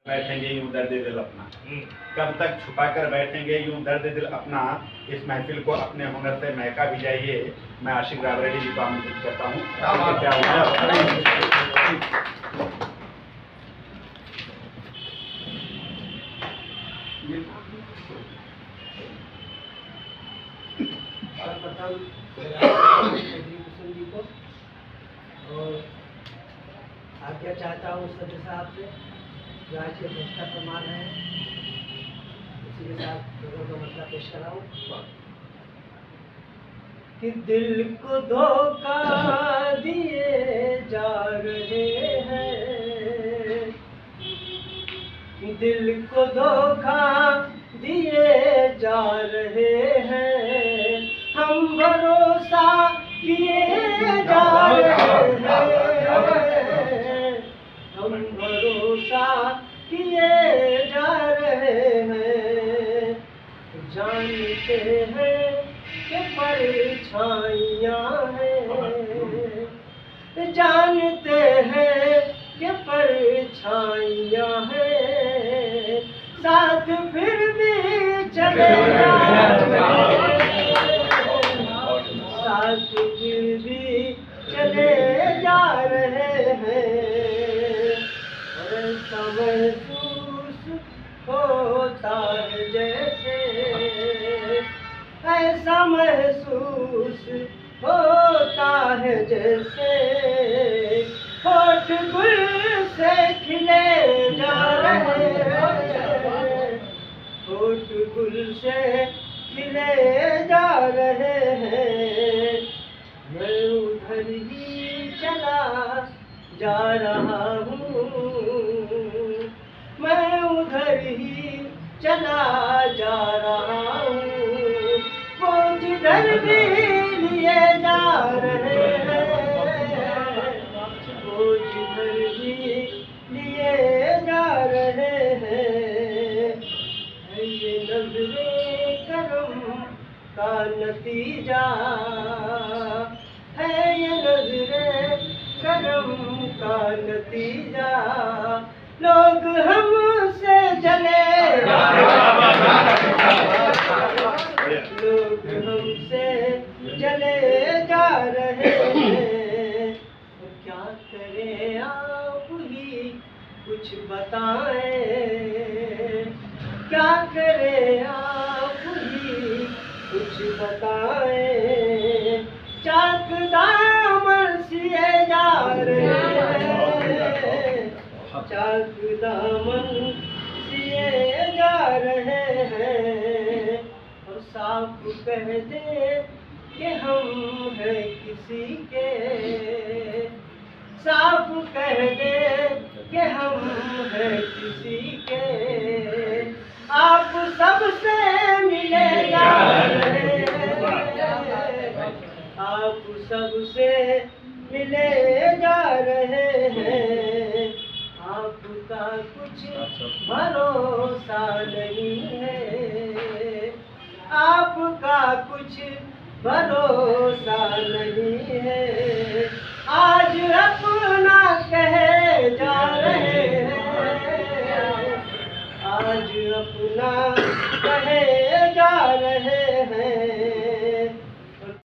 बैठेंगे यूं दर्द दिल अपना, कब तक छुपा कर बैठेंगे यूं दर्द दिल अपना। इस महफिल को अपने हुनर से महका भी जाइए। मैं आशिक रावरेडी जी को आमंत्रित करता हूँ। क्या जी को और आज्ञा चाहता हूँ सदर साहब से जो आज के दृष्टा प्रमाण है, इसी के साथ लोगों को मसला पेश कराऊँ कि दिल को धोखा दिए जा रहे हैं, दिल को धोखा दिए जा रहे हैं, हम भरोसा किए जा रहे हैं, हम भरोसा किए जा रहे हैं। जानते हैं कि परछाइयाँ हैं, जानते हैं कि परछाइयाँ हैं, साथ फिर भी चले जा रहे हैं, साथ फिर भी चले जा रहे हैं। और ऐसा महसूस होता है जैसे, ऐसा महसूस होता है जैसे होठ गुल से खिले जा रहे हैं, होठ गुल से खिले जा रहे हैं। मैं उधर ही चला जा रहा हूँ, मैं उधर ही चला जा रहा हूँ, वो जिधर भी लिए जा रहे हैं, वो जिधर भी लिए जा रहे हैं। ये नज़रे करम का नतीजा है, ये नज़रे करम का नतीजा। लोग हमसे जले लोग हमसे जले जा रहे हैं। क्या करें आप ही कुछ बताएं, क्या करें आप ही कुछ बताएं। चाक दामन सिए जा रहे हैं, चाक दामन सिए जा रहे हैं। और साफ कह दे कि हम हैं किसी के, साफ कह दे कि हम हैं किसी के। आप सबसे मिले जा रहे हैं, आप सबसे मिले जा रहे हैं। आपका कुछ भरोसा नहीं है, आपका कुछ भरोसा नहीं है।